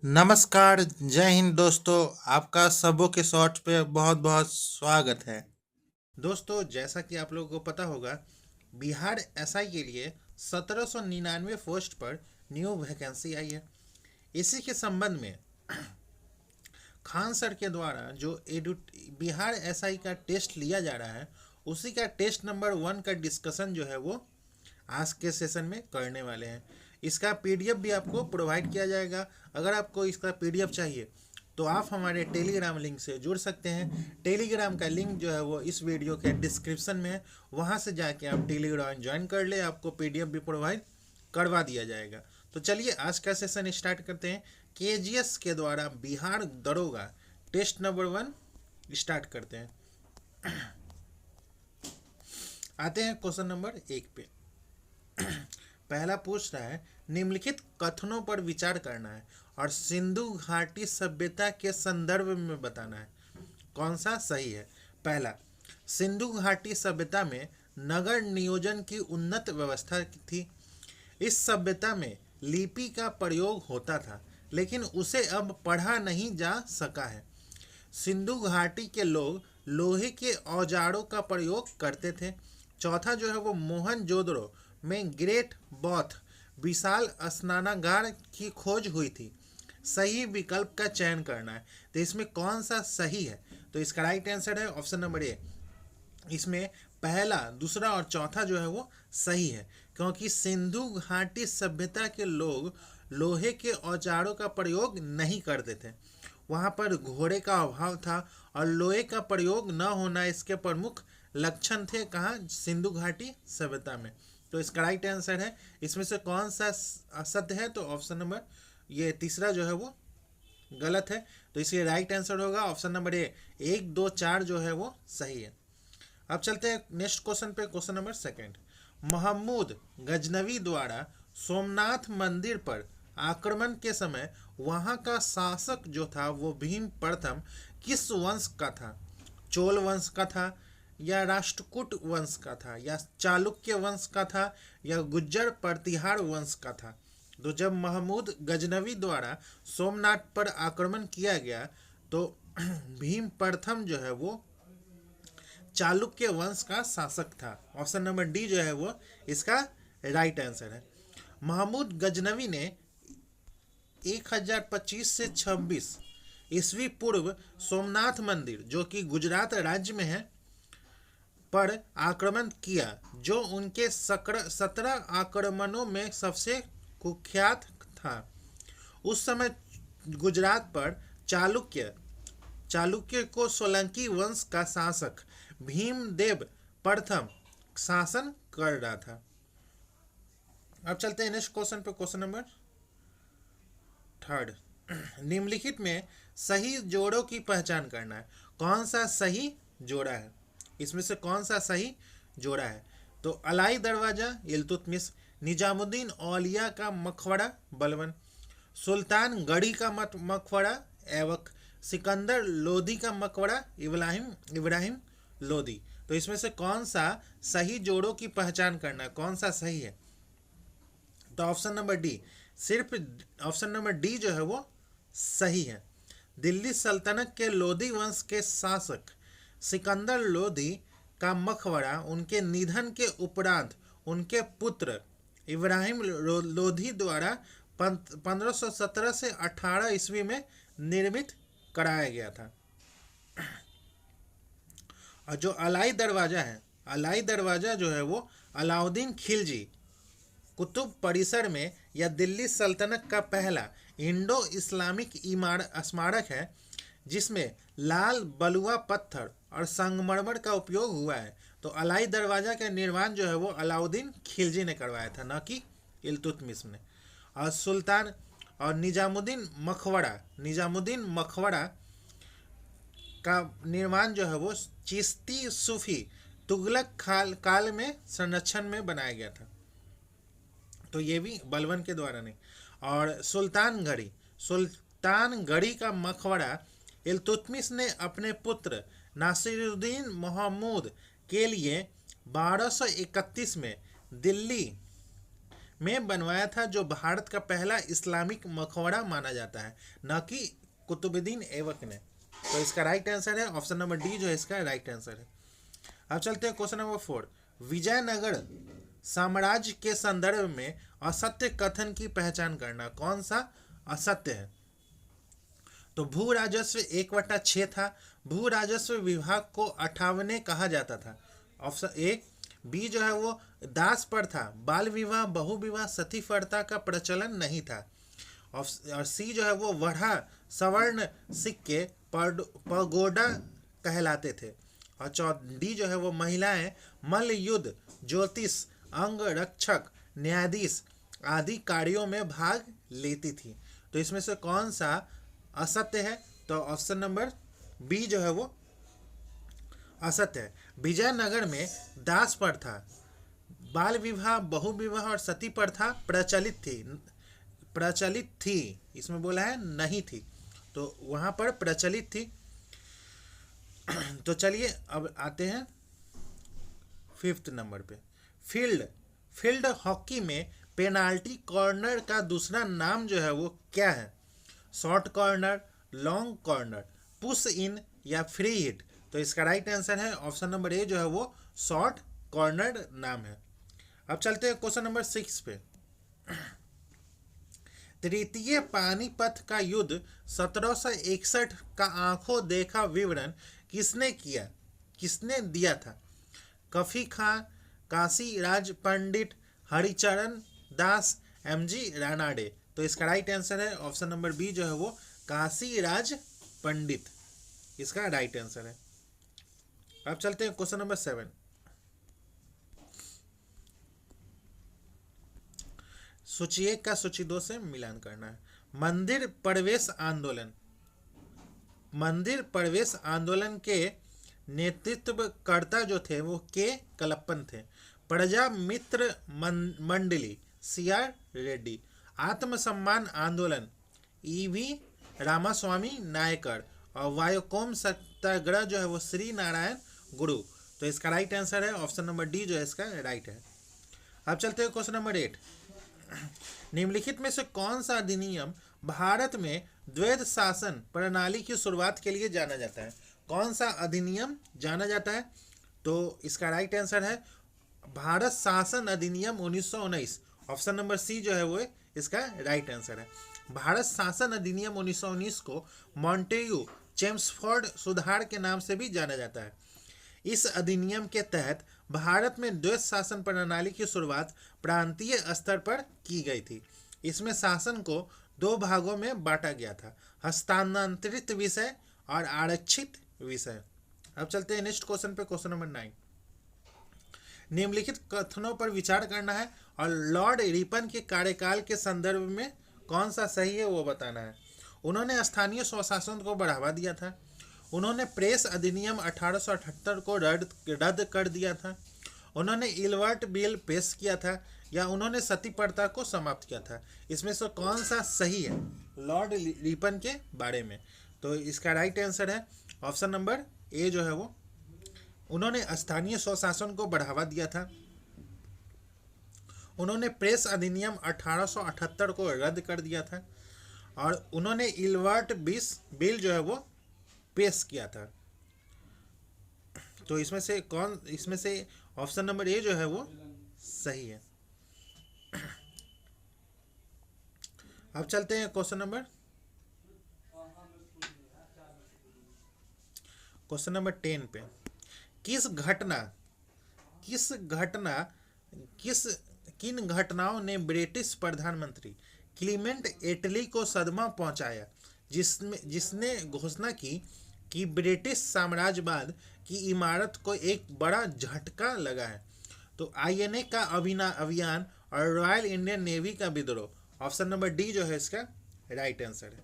नमस्कार, जय हिंद दोस्तों। आपका सबों के शॉर्ट पे बहुत बहुत स्वागत है। दोस्तों, जैसा कि आप लोगों को पता होगा, बिहार एसआई के लिए 1799 पोस्ट पर न्यू वैकेंसी आई है। इसी के संबंध में खान सर के द्वारा जो बिहार एसआई का टेस्ट लिया जा रहा है, उसी का टेस्ट नंबर 1 का डिस्कशन जो है वो आज के सेशन में करने वाले हैं। इसका पीडीएफ भी आपको प्रोवाइड किया जाएगा। अगर आपको इसका पीडीएफ चाहिए तो आप हमारे टेलीग्राम लिंक से जुड़ सकते हैं। टेलीग्राम का लिंक जो है वो इस वीडियो के डिस्क्रिप्शन में है, वहाँ से जाके आप टेलीग्राम ज्वाइन कर ले, आपको पीडीएफ भी प्रोवाइड करवा दिया जाएगा। तो चलिए आज का सेशन स्टार्ट करते हैं। केजीएस के द्वारा बिहार दरोगा टेस्ट नंबर 1 स्टार्ट करते हैं। आते हैं क्वेश्चन नंबर 1 पे। पहला पूछ रहा है, निम्नलिखित कथनों पर विचार करना है और सिंधु घाटी सभ्यता के संदर्भ में बताना है कौन सा सही है। पहला, सिंधु घाटी सभ्यता में नगर नियोजन की उन्नत व्यवस्था थी। इस सभ्यता में लिपि का प्रयोग होता था, लेकिन उसे अब पढ़ा नहीं जा सका है। सिंधु घाटी के लोग लोहे के औजारों का प्रयोग करते थे। चौथा जो है वो मोहनजोदड़ो में ग्रेट बौथ विशाल स्नानागार की खोज हुई थी। सही विकल्प का चयन करना है। तो इसमें कौन सा सही है? तो इसका राइट आंसर है ऑप्शन नंबर ए। इसमें पहला, दूसरा और चौथा जो है वो सही है, क्योंकि सिंधु घाटी सभ्यता के लोग लोहे के औजारों का प्रयोग नहीं करते थे। वहाँ पर घोड़े का अभाव था और लोहे का प्रयोग न होना इसके प्रमुख लक्षण थे। कहाँ? सिंधु घाटी सभ्यता में। तो इसका राइट आंसर है, इसमें से कौन सा सत्य है? तो ऑप्शन नंबर ये तीसरा जो है वो गलत है। तो इसके राइट आंसर होगा ऑप्शन नंबर ए, 1, 2, 4 जो है वो सही है। अब चलते हैं नेक्स्ट क्वेश्चन पे, क्वेश्चन नंबर 2। महमूद गजनवी द्वारा सोमनाथ मंदिर पर आक्रमण के समय वहां का शासक जो था वो भीम प्रथम किस वंश का था? चोल वंश का था, या राष्ट्रकूट वंश का था, या चालुक्य वंश का था, या गुज्जर प्रतिहार वंश का था? तो जब महमूद गजनवी द्वारा सोमनाथ पर आक्रमण किया गया तो भीम प्रथम जो है वो चालुक्य वंश का शासक था। ऑप्शन नंबर डी जो है वो इसका राइट आंसर है। महमूद गजनवी ने 1025 से 26 ईस्वी पूर्व सोमनाथ मंदिर, जो कि गुजरात राज्य में है, पर आक्रमण किया, जो उनके 17 आक्रमणों में सबसे कुख्यात था। उस समय गुजरात पर चालुक्य को सोलंकी वंश का शासक भीमदेव प्रथम शासन कर रहा था। अब चलते हैं नेक्स्ट क्वेश्चन पे, क्वेश्चन नंबर 3। निम्नलिखित में सही जोड़ों की पहचान करना है। कौन सा सही जोड़ा है? इसमें से कौन सा सही जोड़ा है? तो अलाई दरवाजा इल्तुतमिश, निजामुद्दीन औलिया का मकबरा बलबन, सुल्तान गढ़ी का मकबरा ऐबक, सिकंदर लोदी का मकबरा इब्राहिम लोदी। तो इसमें से कौन सा सही जोड़ों की पहचान करना है, कौन सा सही है? तो ऑप्शन नंबर डी, सिर्फ ऑप्शन नंबर डी जो है वो सही है। दिल्ली सल्तनत के लोदी वंश के शासक सिकंदर लोदी का मकबरा उनके निधन के उपरांत उनके पुत्र इब्राहिम लोधी द्वारा 1517 से 18 ईस्वी में निर्मित कराया गया था। और जो अलाई दरवाजा है, अलाई दरवाजा जो है वो अलाउद्दीन खिलजी कुतुब परिसर में या दिल्ली सल्तनत का पहला इंडो इस्लामिक स्मारक है, जिसमें लाल बलुआ पत्थर और संगमरमर का उपयोग हुआ है। तो अलाई दरवाजा का निर्माण जो है वो अलाउद्दीन खिलजी ने करवाया था, न कि इल्तुतमिश ने। और सुल्तान और निजामुद्दीन मकबरा का निर्माण जो है वो चिश्ती सूफी तुगलक काल में संरक्षण में बनाया गया था। तो ये भी बलबन के द्वारा नहीं। और सुल्तान गढ़ी का मकबरा इल्तुतमिश ने अपने पुत्र नासिरुद्दीन महमूद के लिए 1231 में दिल्ली में बनवाया था, जो भारत का पहला इस्लामिक मकबरा माना जाता है, न कि कुतुबुद्दीन ऐबक ने। तो इसका राइट आंसर है ऑप्शन नंबर डी जो है इसका राइट आंसर है। अब चलते हैं क्वेश्चन नंबर 4। विजयनगर साम्राज्य के संदर्भ में असत्य कथन की पहचान करना। कौन सा असत्य है? तो भू राजस्व 1/6 था। भू राजस्व विभाग को 58 कहा जाता था। Option A. बी जो है वो दास पर था। बाल विवाह, बहु विवाह, सती प्रथा का प्रचलन नहीं था। और सी जो है वो वढ़ा सवर्ण सिक्के पगोडा कहलाते थे। और डी जो है वो महिलाएं मल्ल युद्ध, ज्योतिष, अंग रक्षक, न्यायाधीश आदि कार्यों में भाग लेती थी। तो इसमें से कौन सा असत्य है? तो ऑप्शन नंबर बी जो है वो असत्य है। विजयनगर में दास प्रथा, बाल विवाह, बहु विवाह और सती प्रथा प्रचलित थी। इसमें बोला है नहीं थी, तो वहां पर प्रचलित थी। तो चलिए अब आते हैं 5th नंबर पे। फील्ड हॉकी में पेनाल्टी कॉर्नर का दूसरा नाम जो है वो क्या है? Short corner, long corner, push in या फ्री हिट। तो इसका राइट आंसर है ऑप्शन नंबर ए जो है वो शॉर्ट कॉर्नर नाम है। अब चलते हैं क्वेश्चन नंबर 6 पे। तृतीय पानीपत का युद्ध 1761 का आंखों देखा विवरण किसने दिया था? कफी खां, काशी राज पंडित, हरिचरण दास, एमजी रानाडे। तो इसका राइट आंसर है ऑप्शन नंबर बी जो है वो काशी राज पंडित, इसका राइट आंसर है। अब चलते हैं क्वेश्चन नंबर 7। सूची 1 का सूची 2 से मिलान करना है। मंदिर प्रवेश आंदोलन के नेतृत्वकर्ता जो थे वो के कलप्पन थे। प्रजा मित्र मंडली सीआर रेड्डी। आत्मसम्मान आंदोलन ईवी रामास्वामी नायकर। और वायोकोम सत्याग्रह जो है वो श्री नारायण गुरु। तो इसका राइट आंसर है ऑप्शन नंबर डी जो है इसका राइट है। अब चलते हैं क्वेश्चन नंबर 8। निम्नलिखित में से कौन सा अधिनियम भारत में द्वैध शासन प्रणाली की शुरुआत के लिए जाना जाता है? कौन सा अधिनियम जाना जाता है? तो इसका राइट आंसर है भारत शासन अधिनियम 1919। ऑप्शन नंबर सी जो है वो इसका राइट आंसर है। भारत शासन अधिनियम 1919 को मॉन्टेग्यू चेम्सफोर्ड सुधार के नाम से भी जाना जाता है। इस अधिनियम के तहत भारत में द्वैध शासन प्रणाली की शुरुआत प्रांतीय स्तर पर की गई थी। इसमें शासन को 2 भागों में बांटा गया था, हस्तांतरित विषय और आरक्षित विषय। अब चलते हैं नेक्स्ट क्वेश्चन पे, क्वेश्चन नंबर 9। निम्नलिखित कथनों पर विचार करना है और लॉर्ड रिपन के कार्यकाल के संदर्भ में कौन सा सही है वो बताना है। उन्होंने स्थानीय स्वशासन को बढ़ावा दिया था। उन्होंने प्रेस अधिनियम 1878 को रद्द कर दिया था। उन्होंने इलवर्ट बिल पेश किया था, या उन्होंने सती प्रथा को समाप्त किया था। इसमें से कौन सा सही है लॉर्ड रिपन के बारे में? तो इसका राइट आंसर है ऑप्शन नंबर ए जो है वो उन्होंने स्थानीय स्वशासन को बढ़ावा दिया था। उन्होंने प्रेस अधिनियम 1878 को रद्द कर दिया था और उन्होंने इलवर्ट बिल जो है वो पेश किया था। तो इसमें से ऑप्शन नंबर ए जो है वो सही है। अब चलते हैं क्वेश्चन नंबर 10 पे। किन घटनाओं ने ब्रिटिश प्रधानमंत्री क्लीमेंट एटली को सदमा पहुंचाया, जिसने घोषणा की कि ब्रिटिश साम्राज्यवाद की इमारत को एक बड़ा झटका लगा है? तो आईएनए का अभियान और रॉयल इंडियन नेवी का विद्रोह। ऑप्शन नंबर डी जो है इसका राइट आंसर है।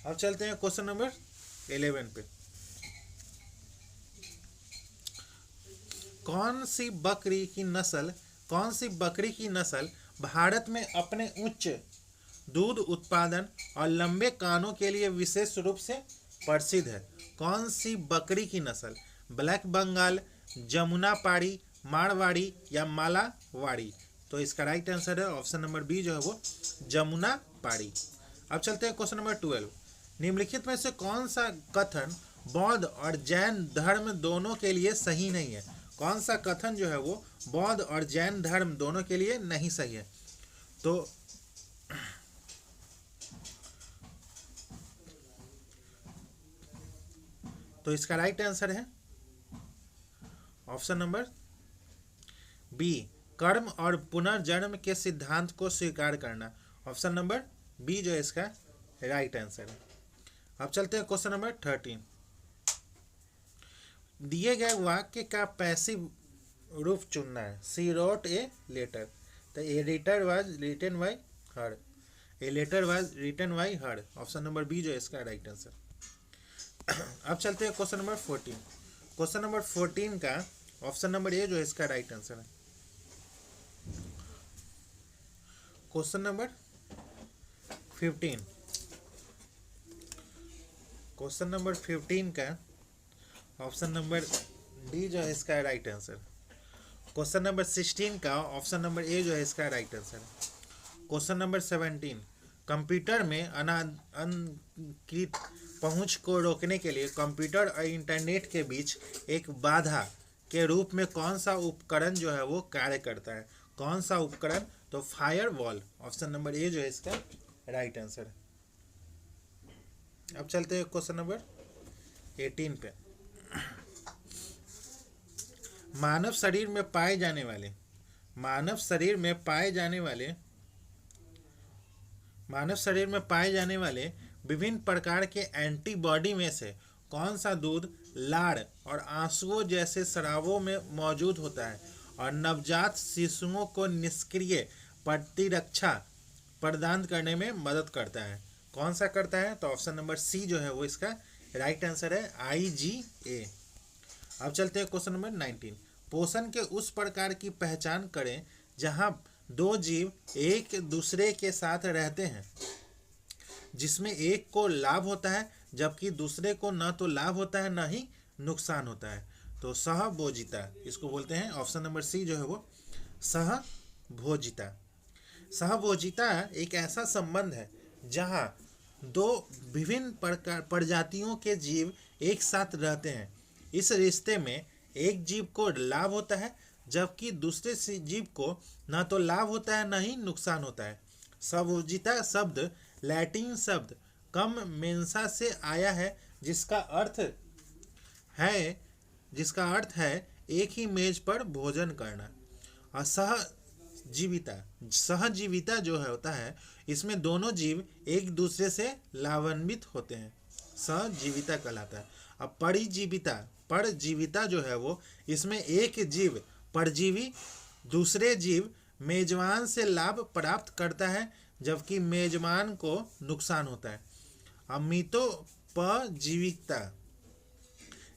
अब चलते हैं क्वेश्चन नंबर 11 पे। कौन सी बकरी की नस्ल भारत में अपने उच्च दूध उत्पादन और लंबे कानों के लिए विशेष रूप से प्रसिद्ध है? कौन सी बकरी की नस्ल? ब्लैक बंगाल, जमुना पारी, मारवाड़ी या मालावाड़ी। तो इसका राइट आंसर है ऑप्शन नंबर बी जो है वो जमुना पाड़ी। अब चलते हैं क्वेश्चन नंबर 12। निम्नलिखित में से कौन सा कथन बौद्ध और जैन धर्म दोनों के लिए सही नहीं है? कौन सा कथन जो है वो बौद्ध और जैन धर्म दोनों के लिए नहीं सही है? तो इसका राइट आंसर है ऑप्शन नंबर बी, कर्म और पुनर्जन्म के सिद्धांत को स्वीकार करना। ऑप्शन नंबर बी जो है इसका राइट आंसर है। अब चलते हैं क्वेश्चन नंबर 13। दिए गए वाक्य का पैसिव रूप चुनना है। She wrote a letter. तो a letter was written by her. A letter was written by her. Option number B जो है इसका राइट आंसर। अब चलते हैं क्वेश्चन नंबर 14। क्वेश्चन नंबर 14 का ऑप्शन नंबर ए जो है इसका राइट आंसर है। Question number 15। क्वेश्चन नंबर 15 का ऑप्शन नंबर डी जो है इसका राइट आंसर। क्वेश्चन नंबर 16 का ऑप्शन नंबर ए जो है इसका right answer. Question number 17। Computer में अनाधिकृत पहुंच को रोकने के लिए कंप्यूटर और इंटरनेट के बीच एक बाधा के रूप में कौन सा उपकरण जो है वो कार्य करता है? कौन सा उपकरण? तो फायरवॉल। ऑप्शन नंबर ए जो है इसका राइट आंसर है। अब चलते हैं क्वेश्चन नंबर 18 पे। मानव शरीर में पाए जाने वाले विभिन्न प्रकार के एंटीबॉडी में से कौन सा दूध, लार और आंसुओं जैसे स्रावों में मौजूद होता है और नवजात शिशुओं को निष्क्रिय प्रतिरक्षा प्रदान करने में मदद करता है? कौन सा करता है? तो ऑप्शन नंबर सी जो है वो इसका राइट आंसर है, IgA। अब चलते हैं क्वेश्चन नंबर 19। पोषण के उस प्रकार की पहचान करें जहां दो जीव एक दूसरे के साथ रहते हैं जिसमें एक को लाभ होता है जबकि दूसरे को न तो लाभ होता है न ही नुकसान होता है। तो सहभोजिता इसको बोलते हैं। ऑप्शन नंबर सी जो है वो सहभोजिता। सहभोजिता एक ऐसा संबंध है जहां दो विभिन्न प्रजातियों के जीव एक साथ रहते हैं। इस रिश्ते में एक जीव को लाभ होता है जबकि दूसरे जीव को न तो लाभ होता है न ही नुकसान होता है। सहभोजिता शब्द लैटिन शब्द कम मेंसा से आया है जिसका अर्थ है एक ही मेज पर भोजन करना। और सहजीविता जो है होता है इसमें दोनों जीव एक दूसरे से लाभान्वित होते हैं, सहजीविता कहलाता है। अब परजीविता जो है वो इसमें एक जीव परजीवी दूसरे जीव मेजबान से लाभ प्राप्त करता है जबकि मेजबान को नुकसान होता है। अमितोपजीविता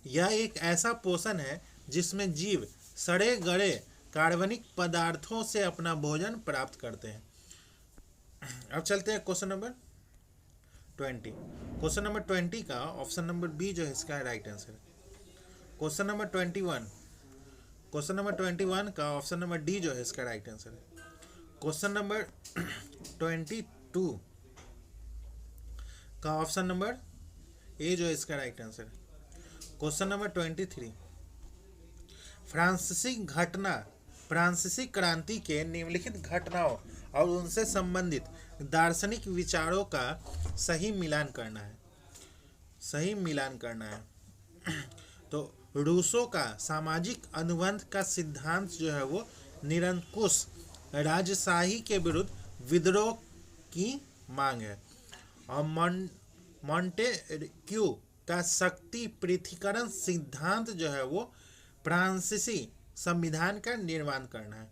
यह एक ऐसा पोषण है जिसमें जीव सड़े गले कार्बनिक पदार्थों से अपना भोजन प्राप्त करते हैं। अब चलते हैं क्वेश्चन नंबर 20। क्वेश्चन नंबर 20 का ऑप्शन नंबर बी जो है इसका राइट आंसर है। क्वेश्चन नंबर 21 का ऑप्शन नंबर डी जो है इसका राइट आंसर है। क्वेश्चन नंबर 22 का ऑप्शन नंबर ए जो है इसका राइट आंसर है। Question number 23। फ्रांसीसी क्रांति के निम्नलिखित घटनाओं और उनसे संबंधित दार्शनिक विचारों का सही मिलान करना है। तो रूसो का सामाजिक अनुबंध का सिद्धांत जो है वो निरंकुश राजशाही के विरुद्ध विद्रोह की मांग है। और मॉन्टेक्यू का शक्ति पृथक्करण सिद्धांत जो है वो फ्रांसीसी संविधान का निर्माण करना है।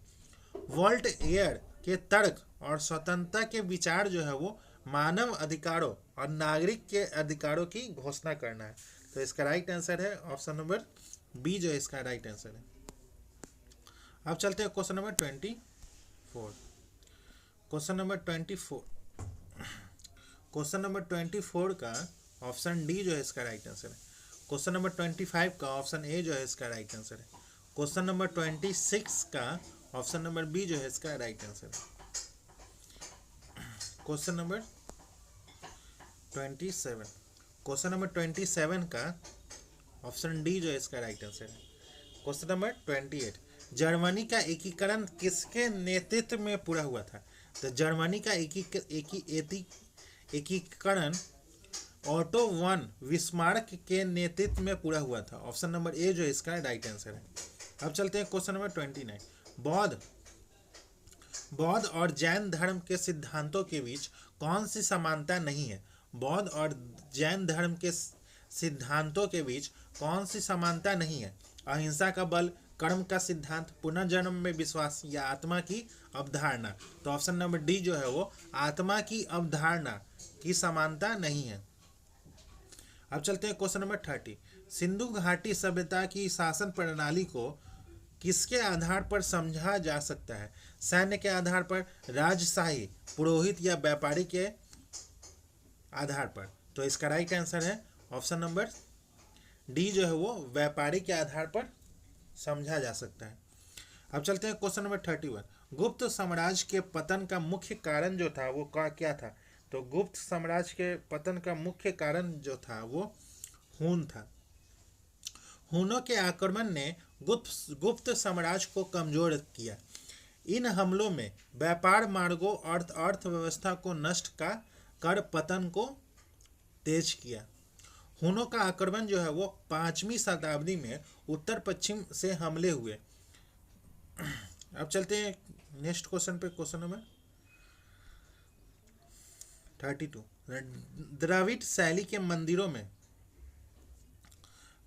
वोल्टेयर के तर्क और स्वतंत्रता के विचार जो है वो मानव अधिकारों और नागरिक के अधिकारों की घोषणा करना है। तो इसका राइट आंसर है ऑप्शन नंबर बी जो है इसका राइट आंसर है। अब चलते हैं क्वेश्चन नंबर 24। क्वेश्चन नंबर 24 का ऑप्शन डी जो है इसका राइट आंसर है। क्वेश्चन नंबर 25 का ऑप्शन ए जो है इसका राइट आंसर है। क्वेश्चन नंबर 26 का ऑप्शन नंबर बी जो है इसका राइट आंसर है। क्वेश्चन नंबर 27, क्वेश्चन नंबर 27 का ऑप्शन डी जो है इसका राइट आंसर है। क्वेश्चन नंबर 28, जर्मनी का एकीकरण किसके नेतृत्व में पूरा हुआ था? तो जर्मनी का एकीकरण ऑटो वन विस्मार्क के नेतृत्व में पूरा हुआ था। ऑप्शन नंबर ए जो है इसका राइट आंसर है। अब चलते हैं क्वेश्चन नंबर 29, बौद्ध और जैन धर्म के सिद्धांतों के बीच कौन सी समानता नहीं है? बौद्ध और जैन धर्म के सिद्धांतों के बीच कौन सी समानता नहीं है? अहिंसा का बल, कर्म का सिद्धांत, पुनर्जन्म में विश्वास या आत्मा की अवधारणा? तो ऑप्शन नंबर डी जो है वो आत्मा की अवधारणा की समानता नहीं है। अब चलते हैं क्वेश्चन नंबर 30, सिंधु घाटी सभ्यता की शासन प्रणाली को किसके आधार पर समझा जा सकता है? सैन्य के आधार पर, राजशाही, पुरोहित या व्यापारी के आधार पर? तो इसका राइट आंसर है ऑप्शन नंबर डी जो है वो व्यापारी के आधार पर समझा जा सकता है। अब चलते हैं क्वेश्चन नंबर 31, गुप्त साम्राज्य के पतन का मुख्य कारण जो था वो क्या था? तो गुप्त साम्राज्य के पतन का मुख्य कारण जो था वो हून था। हूनों के आक्रमण ने गुप्त साम्राज्य को कमजोर किया। इन हमलों में व्यापार मार्गों और अर्थव्यवस्था को नष्ट कर पतन को तेज किया। हूनों का आक्रमण जो है वो 5वीं शताब्दी में उत्तर पश्चिम से हमले हुए। अब चलते हैं नेक्स्ट क्वेश्चन पे, क्वेश्चन नंबर 32, द्रविड़ शैली के मंदिरों में,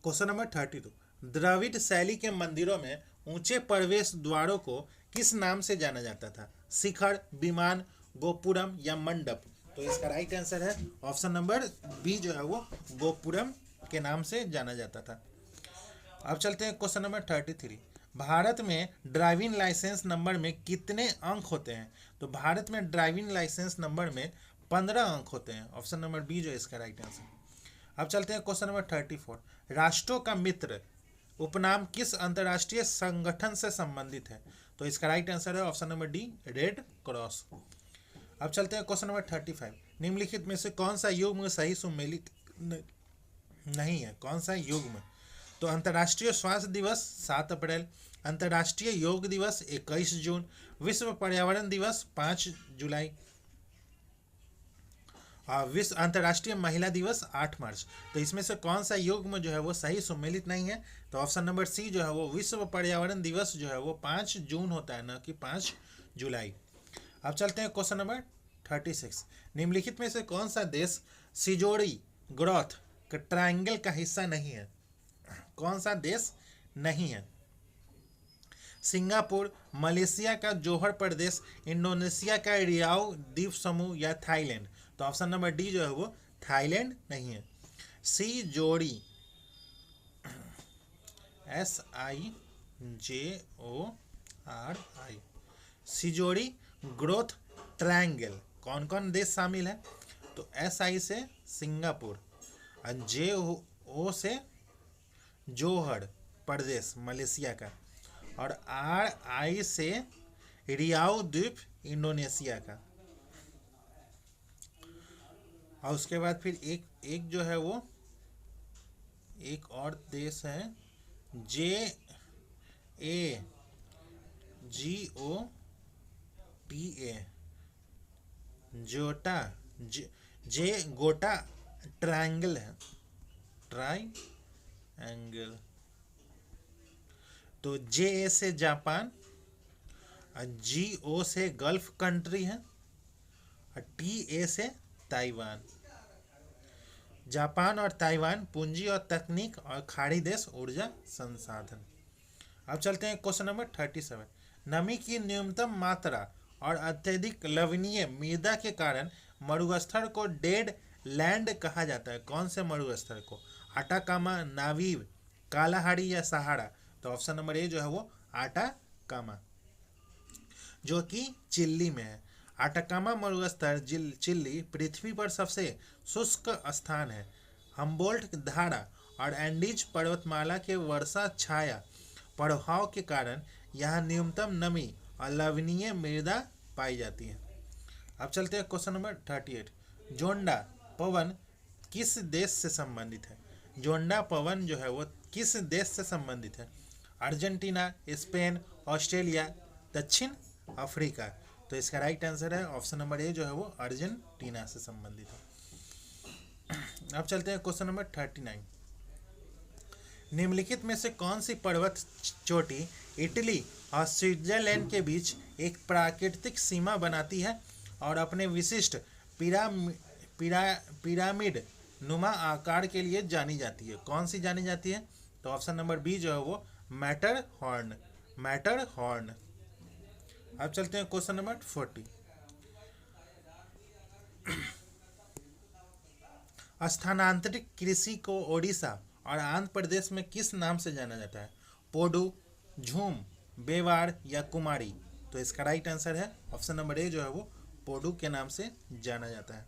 क्वेश्चन नंबर 32, द्रविड़ शैली के मंदिरों में ऊंचे प्रवेश द्वारों को किस नाम से जाना जाता था? शिखर, विमान, गोपुरम या मंडप? तो इसका राइट आंसर है ऑप्शन नंबर बी जो है वो गोपुरम के नाम से जाना जाता था। अब चलते हैं क्वेश्चन नंबर 33, भारत में ड्राइविंग लाइसेंस नंबर में कितने अंक होते हैं? तो भारत में ड्राइविंग लाइसेंस नंबर में 15 अंक होते हैं। ऑप्शन नंबर बी जो है इसका राइट आंसर। अब चलते हैं क्वेश्चन नंबर 34, राष्ट्रों का मित्र उपनाम किस अंतर्राष्ट्रीय संगठन से संबंधित है? तो इसका राइट आंसर है option number D, red cross. अब चलते हैं क्वेश्चन नंबर 35, निम्नलिखित में से कौन सा युग्म सही सुमेलित नहीं है? कौन सा युग्म? तो अंतर्राष्ट्रीय स्वास्थ्य दिवस 7 अप्रैल, अंतर्राष्ट्रीय योग दिवस 21 जून, विश्व पर्यावरण दिवस 5 जुलाई, विश्व अंतर्राष्ट्रीय महिला दिवस 8 मार्च। तो इसमें से कौन सा युग्म जो है वो सही सुमेलित नहीं है? तो ऑप्शन नंबर सी जो है वो विश्व पर्यावरण दिवस जो है वो 5 जून होता है, न कि 5 जुलाई। अब चलते हैं क्वेश्चन नंबर 36, निम्नलिखित में से कौन सा देश सिजोड़ी ग्रोथ ट्रायंगल का हिस्सा नहीं है? कौन सा देश नहीं है? सिंगापुर, मलेशिया का जोहर प्रदेश, इंडोनेशिया का रियाओ द्वीप समूह या थाईलैंड? तो ऑप्शन नंबर डी जो है वो थाईलैंड नहीं है। सी जोड़ी, SIJORI, सिजोड़ी ग्रोथ ट्रायंगल कौन कौन देश शामिल है? तो SI से सिंगापुर, JO से जोहर प्रदेश मलेशिया का, और RI से रियाओ द्वीप इंडोनेशिया का। और उसके बाद फिर एक जो है वो एक और देश है JAGOTA, गोटा ट्रायंगल है, ट्रायंगल। तो JA से जापान, GO से गल्फ कंट्री है, और TA से ताइवान। जापान और ताइवान पूंजी और तकनीक और खाड़ी देश ऊर्जा संसाधन। अब चलते हैं क्वेश्चन नंबर 37, नमी की न्यूनतम मात्रा और अत्यधिक लवणीय मृदा के कारण मरुस्थल को डेड लैंड कहा जाता है। कौन से मरुस्थल को? आटाकामा, नावीव, कालाहारी या सहारा? तो ऑप्शन नंबर ए जो है वो आटाकामा, जो कि चिल्ली में है। आटाकामा मरुस्थल चिल्ली पृथ्वी पर सबसे शुष्क स्थान है। हम्बोल्ट धारा और एंडीज पर्वतमाला के वर्षा छाया प्रभाव के कारण यहाँ न्यूनतम नमी और लवणीय मृदा पाई जाती है। अब चलते हैं क्वेश्चन नंबर 38। जोंडा पवन किस देश से संबंधित है? जोंडा पवन जो है वो किस देश से संबंधित है? अर्जेंटीना, स्पेन, ऑस्ट्रेलिया, दक्षिण अफ्रीका। तो इसका राइट आंसर है ऑप्शन नंबर ए जो है वो अर्जेंटीना से संबंधित है। अब चलते हैं क्वेश्चन नंबर 39। निम्नलिखित में से कौन सी पर्वत चोटी इटली और स्विट्जरलैंड के बीच एक प्राकृतिक सीमा बनाती है और अपने विशिष्ट पिरामिड नुमा आकार के लिए जानी जाती है? कौन सी जानी जाती है? तो ऑप्शन नंबर बी जो है वो मैटरहॉर्न। अब चलते हैं क्वेश्चन नंबर 40। स्थानांतरित कृषि को ओडिशा और आंध्र प्रदेश में किस नाम से जाना जाता है? पोडू, झूम, बेवाड़ या कुमारी। तो इसका राइट आंसर है ऑप्शन नंबर ए जो है वो पोडू के नाम से जाना जाता है।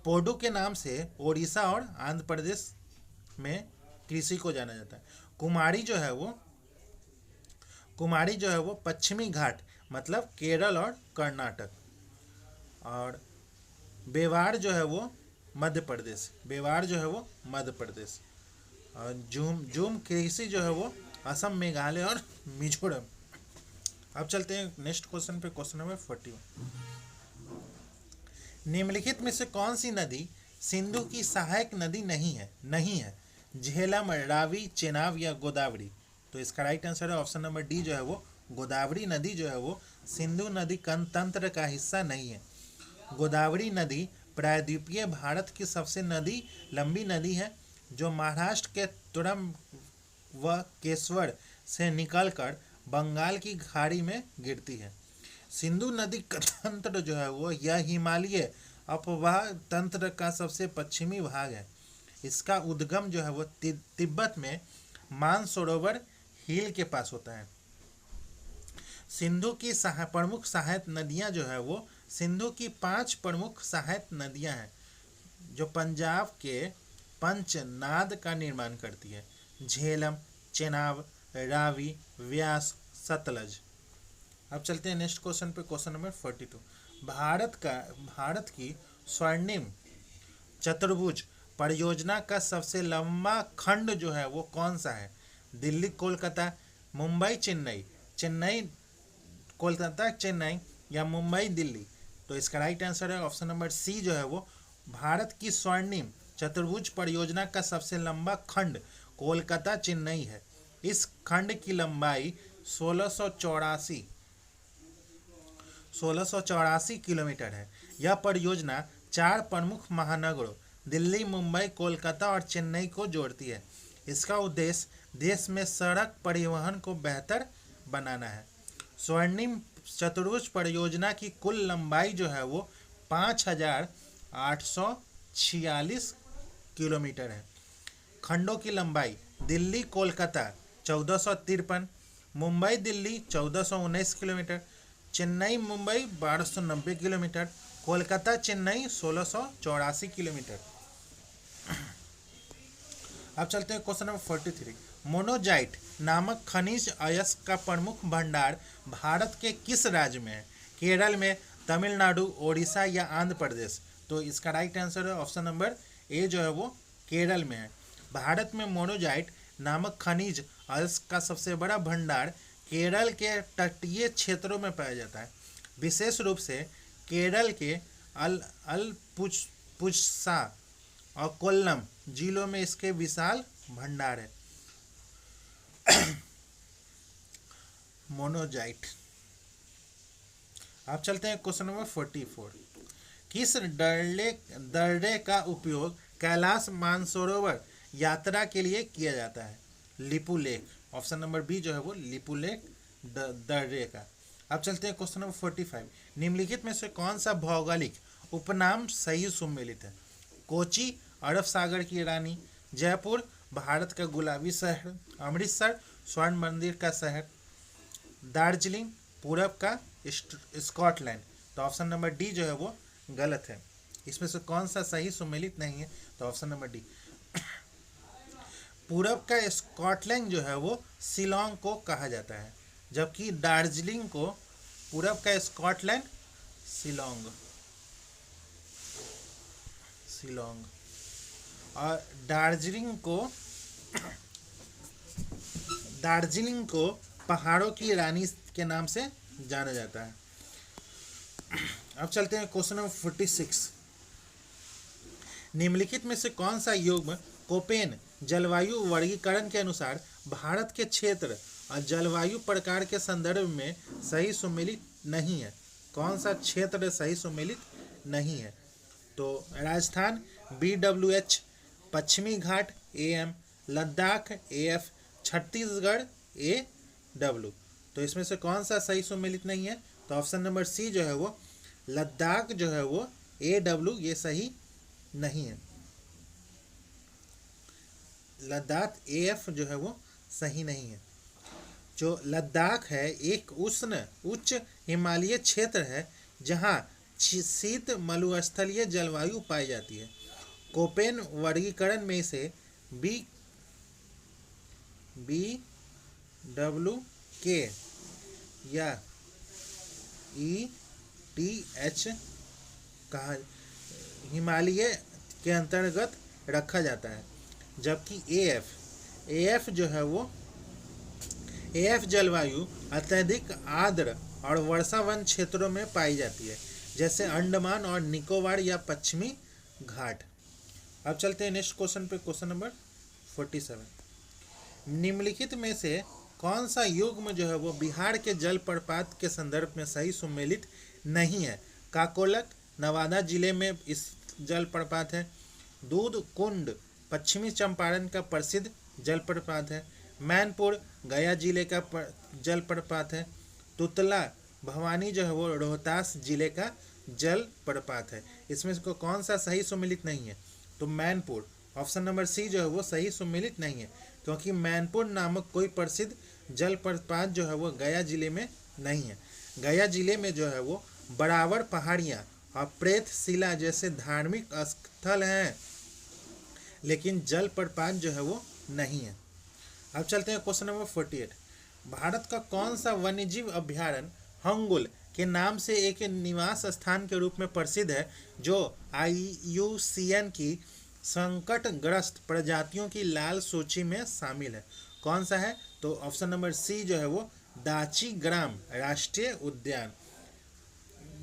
पोडू के नाम से ओडिशा और आंध्र प्रदेश में कृषि को जाना जाता है। कुमारी जो है वो पश्चिमी घाट मतलब केरल और कर्नाटक। और बेवाड़ जो है वो मध्य प्रदेश। और जूम कृषि जो है वो असम, मेघालय और मिजोरम। अब चलते हैं नेक्स्ट क्वेश्चन पे, क्वेश्चन नंबर 41। निम्नलिखित में से कौन सी नदी सिंधु की सहायक नदी नहीं है? झेलम, रावी, चेनाब या गोदावरी। तो इसका राइट आंसर है ऑप्शन नंबर डी जो है वो गोदावरी नदी जो है वो सिंधु नदी तंत्र का हिस्सा नहीं है। गोदावरी नदी प्रायद्वीपीय भारत की सबसे लंबी नदी है जो महाराष्ट्र के तुरम व केशवर से निकलकर बंगाल की खाड़ी में गिरती है। सिंधु नदी का तंत्र जो है वो यह हिमालय अपवाह तंत्र का सबसे पश्चिमी भाग है। इसका उद्गम जो है वो तिब्बत में मानसरोवर हिल के पास होता है। सिंधु की प्रमुख सहायक नदियां जो है वो सिंधु की 5 प्रमुख सहायक नदियां हैं जो पंजाब के पंचनाद का निर्माण करती है। झेलम, चेनाब, रावी, व्यास, सतलज। अब चलते हैं नेक्स्ट क्वेश्चन पे, क्वेश्चन नंबर 42। भारत की स्वर्णिम चतुर्भुज परियोजना का सबसे लंबा खंड जो है वो कौन सा है? दिल्ली कोलकाता, मुंबई चेन्नई, चेन्नई कोलकाता चेन्नई या मुंबई दिल्ली। तो इसका राइट आंसर है ऑप्शन नंबर सी जो है वो भारत की स्वर्णिम चतुर्भुज परियोजना का सबसे लंबा खंड कोलकाता चेन्नई है। इस खंड की लंबाई 1684 किलोमीटर है। यह परियोजना 4 प्रमुख महानगरों दिल्ली, मुंबई, कोलकाता और चेन्नई को जोड़ती है। इसका उद्देश्य देश में सड़क परिवहन को बेहतर बनाना है। स्वर्णिम चतुर्भुज परियोजना की कुल लंबाई जो है वो 5846 किलोमीटर है। खंडों की लंबाई Delhi Kolkata 1453, Mumbai Delhi 1419 kilometre, Chennai Mumbai 1290 kilometre, Kolkata Chennai 1684 kilometre. अब चलते हैं क्वेश्चन नंबर 43। मोनोजाइट नामक खनिज अयस्क का प्रमुख भंडार भारत के किस राज्य में है? केरल में, तमिलनाडु, ओडिशा या आंध्र प्रदेश। तो इसका राइट आंसर है ऑप्शन नंबर ए जो है वो केरल में है। भारत में मोनोजाइट नामक खनिज अयस्क का सबसे बड़ा भंडार केरल के तटीय क्षेत्रों में पाया जाता है। विशेष रूप से केरल के अलपुझा और कोल्लम जिलों में इसके विशाल भंडार है। मोनोजाइट। आप चलते हैं क्वेश्चन नंबर 44। किस दर्रे का उपयोग कैलाश मानसरोवर यात्रा के लिए किया जाता है? लिपुलेख। ऑप्शन नंबर बी जो है वो लिपुलेख दर्रे का। अब चलते हैं क्वेश्चन नंबर 45। निम्नलिखित में से कौन सा भौगोलिक उपनाम सही सुमेलित है? कोची अरब सागर की रानी, जयपुर भारत का गुलाबी शहर, अमृतसर स्वर्ण मंदिर का शहर, दार्जिलिंग पूरब का स्कॉटलैंड। तो ऑप्शन नंबर डी जो है वो गलत है। इसमें से कौन सा सही सुमेलित नहीं है? तो ऑप्शन नंबर डी। पूरब का स्कॉटलैंड जो है वो शिलोंग को कहा जाता है, जबकि दार्जिलिंग को, पूरब का स्कॉटलैंड शिलोंग, शिलोंग, और दार्जिलिंग को पहाड़ों की रानी के नाम से जाना जाता है। अब चलते हैं क्वेश्चन नंबर 46। निम्नलिखित में से कौन सा युग्म कोपेन जलवायु वर्गीकरण के अनुसार भारत के क्षेत्र और जलवायु प्रकार के संदर्भ में सही सुमेलित नहीं है? कौन सा क्षेत्र सही सुमेलित नहीं है? तो राजस्थान BWH, पश्चिमी घाट AM, Ladakh AF, Chhattisgarh AW। तो इसमें से कौन सा सही सुमेलित नहीं है? तो ऑप्शन नंबर सी जो है वो लद्दाख जो है वो AW, ये सही नहीं है। लद्दाख AF जो है वो सही नहीं है। जो लद्दाख है एक उच्च हिमालयी क्षेत्र है जहाँ शीत मरुस्थलीय जलवायु पाई जाती है। कोपेन वर्गीकरण में से BWK या ETH कहा हिमालय के अंतर्गत रखा जाता है, जबकि AF जो है वो AF जलवायु अत्यधिक आर्द्र और वर्षावन क्षेत्रों में पाई जाती है, जैसे अंडमान और निकोबार या पश्चिमी घाट। अब चलते हैं नेक्स्ट क्वेश्चन पे, क्वेश्चन नंबर 47। निम्नलिखित में से कौन सा युग्म जो है वो बिहार के जलप्रपात के संदर्भ में सही सुमेलित नहीं है? काकोलक नवादा जिले में इस जलप्रपात है। दूध कुंड पश्चिमी चंपारण का प्रसिद्ध जलप्रपात है। मैनपुर गया जिले का जलप्रपात है। तुतला भवानी जो है वो रोहतास जिले का जलप्रपात है। इसमें से कौन सा सही सुमेलित नहीं है? तो मैनपुर, ऑप्शन नंबर सी जो है वो सही सुमेलित नहीं है, क्योंकि मैनपुर नामक कोई प्रसिद्ध जलप्रपात जो है वो गया जिले में नहीं है। गया जिले में जो है वो बराबर पहाड़ियाँ और प्रेतशिला जैसे धार्मिक स्थल हैं, लेकिन जलप्रपात जो है वो नहीं है। अब चलते हैं क्वेश्चन नंबर 48। भारत का कौन सा वन्यजीव अभ्यारण्य हंगुल के नाम से एक निवास स्थान के रूप में प्रसिद्ध है, जो IUCN की संकटग्रस्त प्रजातियों की लाल सूची में शामिल है? कौन सा है? तो ऑप्शन नंबर सी जो है वो दाचीग्राम राष्ट्रीय उद्यान,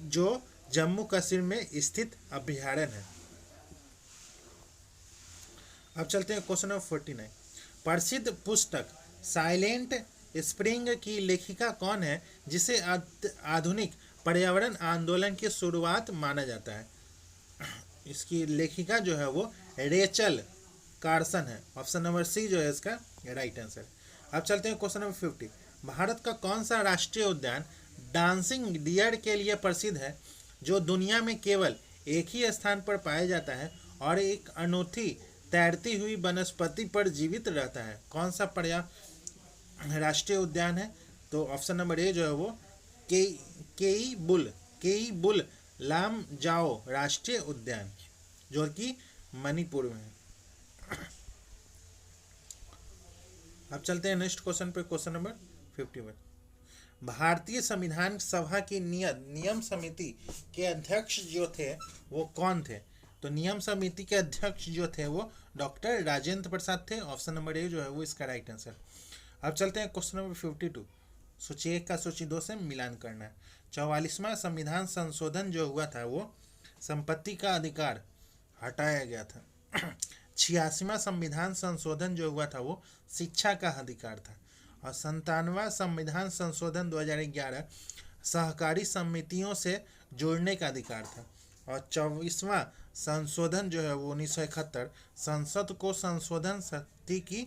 जो जम्मू कश्मीर में स्थित अभ्यारण्य है। अब चलते हैं क्वेश्चन नंबर 49। प्रसिद्ध पुस्तक साइलेंट स्प्रिंग की लेखिका कौन है, जिसे आधुनिक पर्यावरण आंदोलन की शुरुआत माना जाता है? इसकी लेखिका जो है वो रेचल कार्सन है। ऑप्शन नंबर सी जो है इसका राइट आंसर। अब चलते हैं क्वेश्चन नंबर 50। भारत का कौन सा राष्ट्रीय उद्यान डांसिंग डियर के लिए प्रसिद्ध है, जो दुनिया में केवल एक ही स्थान पर पाया जाता है और एक अनोखी तैरती हुई वनस्पति पर जीवित रहता है? कौन सा राष्ट्रीय उद्यान है? तो ऑप्शन नंबर ए जो है वो केई बुल लाम जाओ राष्ट्रीय उद्यान, जो कि मणिपुर में है। अब चलते हैं नेक्स्ट क्वेश्चन पे, क्वेश्चन नंबर 51। भारतीय संविधान सभा की नियम समिति के अध्यक्ष जो थे वो कौन थे? तो नियम समिति के अध्यक्ष जो थे वो डॉक्टर राजेंद्र प्रसाद थे। ऑप्शन नंबर ए जो है वो इसका राइट आंसर। अब चलते हैं क्वेश्चन नंबर 52। सूची 1 का सूची 2 से मिलान करना है। 44वां संविधान संशोधन जो हुआ था वो संपत्ति का अधिकार हटाया गया था। 86वां संविधान संशोधन जो हुआ था वो शिक्षा का अधिकार था। और 97वां संविधान संशोधन 2011 सहकारी समितियों से जोड़ने का अधिकार था। और 24वां संशोधन जो है वो 1971 संसद को संशोधन शक्ति की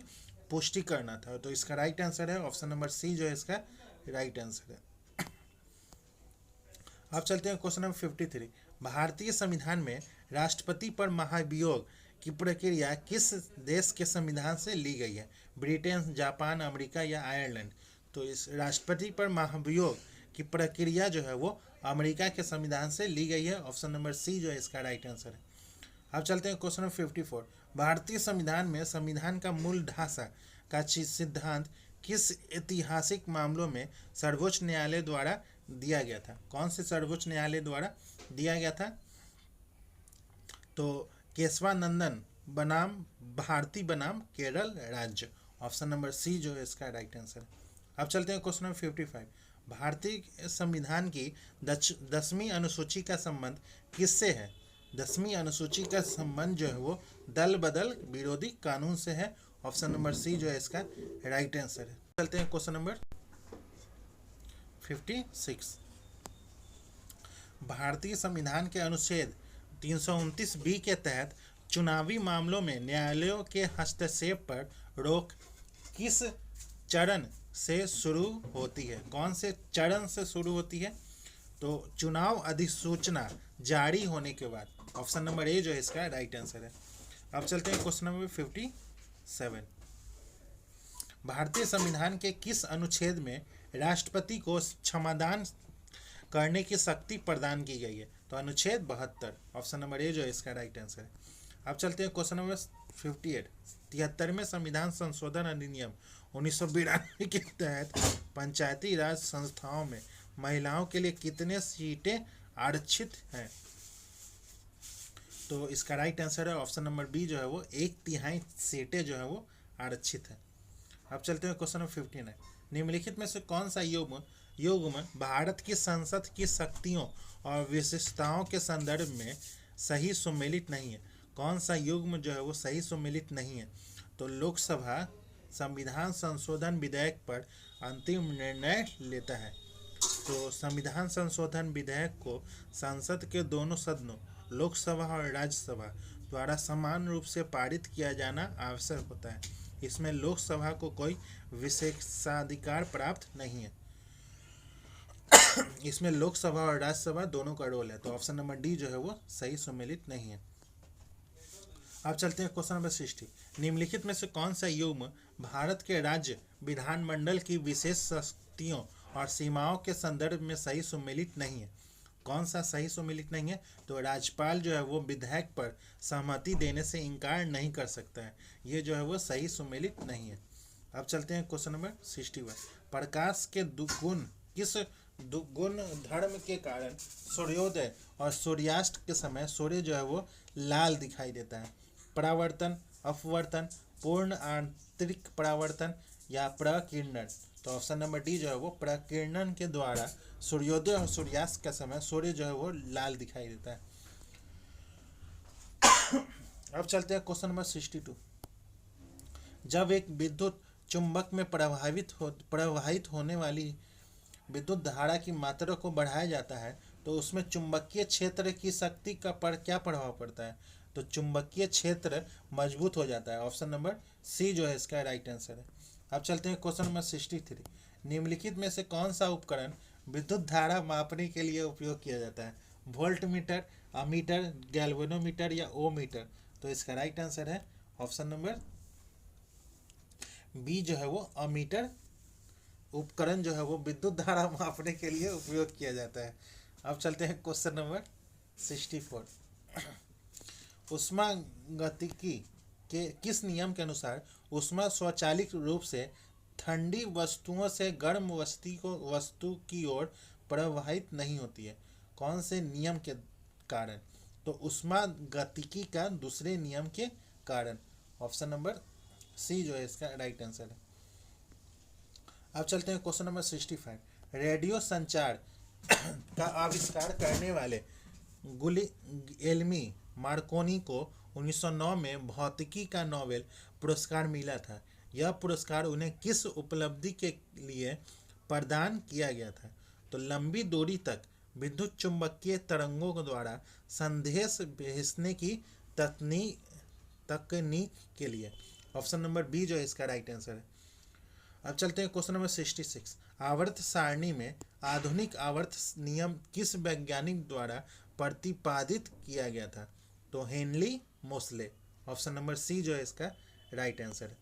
पुष्टि करना था। तो इसका राइट आंसर है ऑप्शन नंबर सी जो है इसका राइट आंसर है। अब चलते हैं क्वेश्चन नंबर 53। भारतीय संविधान में राष्ट्रपति पर महाभियोग की प्रक्रिया किस देश के संविधान से ली गई है? ब्रिटेन, जापान, अमेरिका या आयरलैंड? तो इस राष्ट्रपति पर महाभियोग की प्रक्रिया जो है वो अमेरिका के संविधान से ली गई है। ऑप्शन नंबर सी जो है इसका राइट आंसर है। अब चलते हैं क्वेश्चन नंबर 54। भारतीय संविधान में संविधान का मूल ढांचा का सिद्धांत किस ऐतिहासिक मामलों में सर्वोच्च न्यायालय द्वारा दिया गया था? कौन से सर्वोच्च न्यायालय द्वारा दिया गया था? तो केशवानंदन बनाम भारती बनाम केरल राज्य, ऑप्शन नंबर सी जो है इसका राइट आंसर है। अब चलते हैं क्वेश्चन नंबर 55। भारतीय संविधान की 10वीं अनुसूची का संबंध किससे है? 10वीं अनुसूची का संबंध जो है वो दल बदल विरोधी कानून से है, ऑप्शन नंबर सी जो है इसका राइट आंसर है। चलते हैं क्वेश्चन नंबर 56। भारतीय संविधान के अनुच्छेद 329 बी के तहत चुनावी मामलों में न्यायालयों के हस्तक्षेप पर रोक किस चरण से शुरू होती है? कौन से चरण से शुरू होती है? तो चुनाव अधिसूचना जारी होने के बाद, ऑप्शन नंबर ए जो है इसका राइट आंसर है। अब चलते हैं क्वेश्चन नंबर 57। भारतीय संविधान के किस अनुच्छेद में राष्ट्रपति को क्षमादान करने की शक्ति प्रदान की गई है? तो अनुच्छेद 72, ऑप्शन नंबर ए जो है इसका राइट आंसर है। अब चलते हैं क्वेश्चन नंबर 58। 73वें संविधान संशोधन अधिनियम 1992 के तहत पंचायती राज संस्थाओं में महिलाओं के लिए कितने सीटें आरक्षित हैं? तो इसका राइट आंसर है ऑप्शन नंबर बी जो है वो 1/3 सीटें जो है वो आरक्षित है। अब चलते हैं क्वेश्चन नंबर 59। निम्नलिखित में से कौन सा युग्म भारत की संसद की शक्तियों और विशेषताओं के संदर्भ में सही सुमेलित नहीं है? कौन सा युग्म जो है वो सही सुमेलित नहीं है? तो लोकसभा संविधान संशोधन विधेयक पर अंतिम निर्णय लेता है। तो संविधान संशोधन विधेयक को संसद के दोनों सदनों लोकसभा और राज्यसभा द्वारा समान रूप से पारित किया जाना आवश्यक होता है। इसमें लोकसभा को कोई विशेषाधिकार प्राप्त नहीं है। इसमें लोकसभा और राज्यसभा दोनों का रोल है। तो ऑप्शन नंबर डी जो है वो सही सुमेलित नहीं है। अब चलते हैं क्वेश्चन नंबर 60। निम्नलिखित में से कौन सा युग्म भारत के राज्य विधानमंडल की विशेष शक्तियों और सीमाओं के संदर्भ में सही सुमेलित नहीं है? कौन सा सही सुमेलित नहीं है? तो राज्यपाल जो है वो विधेयक पर सहमति देने से इनकार नहीं कर सकता है। ये जो है वो सही सुमेलित नहीं है। अब चलते हैं क्वेश्चन नंबर 61। प्रकाश के दुगुण किस दुगुण धर्म के कारण सूर्योदय और सूर्यास्त के समय सूर्य जो है वो लाल दिखाई देता है? परावर्तन, अपवर्तन, पूर्ण आंतरिक परावर्तन या प्रकीर्णन? तो ऑप्शन नंबर डी जो है वो प्रकीर्णन के द्वारा सूर्योदय और सूर्यास्त का समय सूर्य जो है वो लाल दिखाई देता है। अब चलते हैं क्वेश्चन नंबर 62। जब एक विद्युत चुंबक में प्रवाहित होने वाली विद्युत धारा की मात्रा को बढ़ाया जाता है तो उसमें चुंबकीय क्षेत्र की शक्ति का क्या प्रभाव पड़ता है? तो चुंबकीय क्षेत्र मजबूत हो जाता है। ऑप्शन नंबर सी जो है इसका राइट आंसर है। अब चलते हैं क्वेश्चन नंबर 63। निम्नलिखित में से कौन सा उपकरण विद्युत धारा मापने के लिए उपयोग किया जाता है? वोल्ट मीटर, अमीटर, गैल्वेनोमीटर या ओमीटर? तो इसका राइट आंसर है ऑप्शन नंबर बी जो है वो अमीटर उपकरण जो है वो विद्युत धारा मापने के लिए उपयोग किया जाता है। अब चलते हैं क्वेश्चन नंबर 64। ऊष्मागतिकी के किस नियम के अनुसार ऊष्मा स्वचालित रूप से ठंडी वस्तुओं से गर्म वस्तु की ओर प्रवाहित नहीं होती है? कौन से नियम के कारण? तो ऊष्मागतिकी का दूसरे नियम के कारण, ऑप्शन नंबर सी जो है इसका राइट आंसर है। अब चलते हैं क्वेश्चन नंबर 65। रेडियो संचार का आविष्कार करने वाले गुलिएल्मी मार्कोनी को 1909 में भौतिकी का नोबेल पुरस्कार मिला था। यह पुरस्कार उन्हें किस उपलब्धि के लिए प्रदान किया गया था? तो लंबी दूरी तक विद्युत चुंबकीय तरंगों द्वारा संदेश भेजने की तकनीक के लिए, ऑप्शन नंबर बी जो है इसका राइट आंसर है। अब चलते हैं क्वेश्चन नंबर 66। आवर्त सारणी में आधुनिक आवर्त नियम किस वैज्ञानिक द्वारा प्रतिपादित किया गया था? तो Henley Mosle, option number C जो है इसका राइट आंसर है।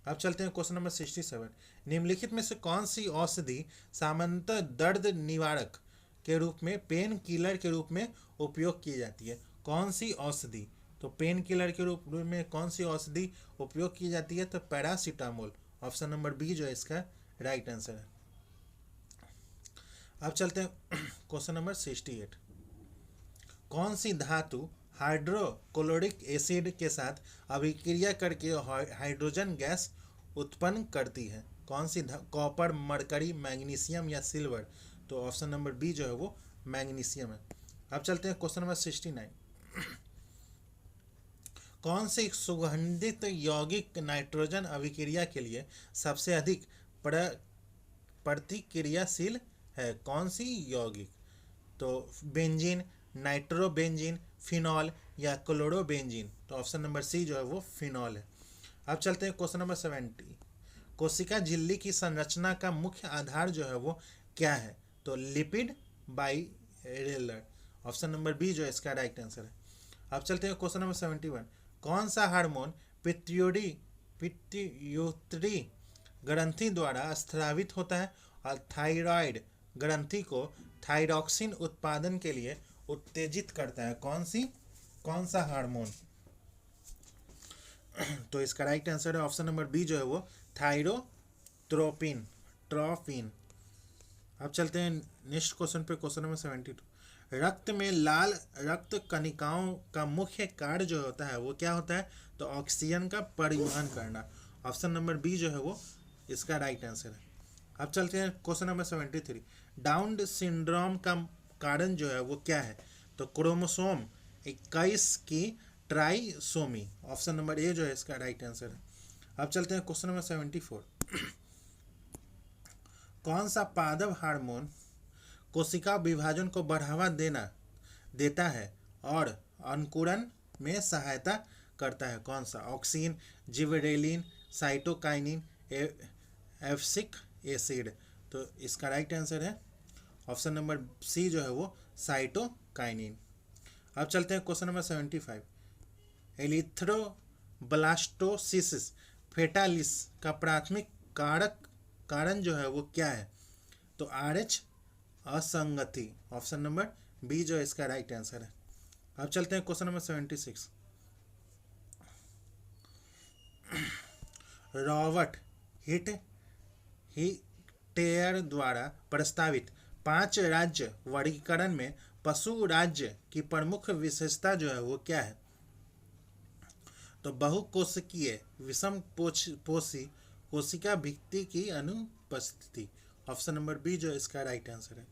अब चलते हैं क्वेश्चन नंबर 67। निम्नलिखित में से कौन सी औषधि सामान्यतः दर्द निवारक के रूप में पेन किलर के रूप में उपयोग की जाती है? कौन सी औषधि तो पेन किलर के रूप में कौन सी औषधि उपयोग की जाती है? तो पैरासीटामोल। ऑप्शन नंबर बी जो है इसका राइट आंसर है। अब चलते हैं क्वेश्चन नंबर 68। कौन सी धातु हाइड्रोक्लोरिक एसिड के साथ अभिक्रिया करके हाइड्रोजन गैस उत्पन्न करती है? कौन सी कॉपर, मरकरी, मैग्नीशियम या सिल्वर? तो ऑप्शन नंबर बी जो है वो मैग्नीशियम है। अब चलते हैं क्वेश्चन नंबर 69। कौन सी सुगंधित यौगिक नाइट्रोजन अभिक्रिया के लिए सबसे अधिक प्रतिक्रियाशील है? कौन सी यौगिक? तो बेंजीन, नाइट्रोबेंजीन, फिनॉल या क्लोरोबेंजीन? तो ऑप्शन नंबर सी जो है वो फिनॉल है। अब चलते हैं क्वेश्चन नंबर 70। कोशिका झिल्ली की संरचना का मुख्य आधार जो है वो क्या है? तो lipid bilayer. Option number B जो है इसका राइट आंसर है। अब चलते हैं क्वेश्चन नंबर 71। कौन सा हार्मोन पिट्यूटरी ग्रंथि द्वारा स्रावित होता है और थायराइड ग्रंथि को थायरॉक्सिन उत्पादन के लिए उत्तेजित करता है? कौन सा हार्मोन? तो इसका राइट आंसर है ऑप्शन नंबर बी जो है वो ट्रोपिन। अब चलते हैं नेक्स्ट क्वेश्चन पे, क्वेश्चन नंबर 72। रक्त में लाल रक्त कणिकाओं का मुख्य कार्य जो होता है वो क्या होता है? तो ऑक्सीजन का परिवहन करना। ऑप्शन नंबर बी जो है वो इसका राइट आंसर है। अब चलते हैं क्वेश्चन नंबर 73। डाउन सिंड्रोम का कारण जो है वो क्या है? तो क्रोमोसोम 21 की ट्राइसोमी। ऑप्शन नंबर ए जो है इसका राइट आंसर है। अब चलते हैं क्वेश्चन नंबर 74। कौन सा पादप हार्मोन कोशिका विभाजन को बढ़ावा देता है और अंकुरण में सहायता करता है? कौन सा? Auxin, gibberellin, cytokinin, abscisic acid. तो इसका राइट आंसर है ऑप्शन नंबर सी जो है वो साइटोकाइनिन। अब चलते हैं क्वेश्चन नंबर 75। एरिथ्रोब्लास्टोसिस फेटालिस का प्राथमिक कारण जो है वो क्या है? तो RH असंगति। ऑप्शन नंबर बी जो है इसका राइट आंसर है। अब चलते हैं क्वेश्चन नंबर 76। रॉबर्ट हिटेयर द्वारा प्रस्तावित 5 राज्य वर्गीकरण में पशु राज्य की प्रमुख विशेषता जो है वो क्या है? तो बहुकोशिकीय विषम पोषी कोशिका भित्ति की अनुपस्थिति। ऑप्शन नंबर बी जो इसका राइट आंसर है।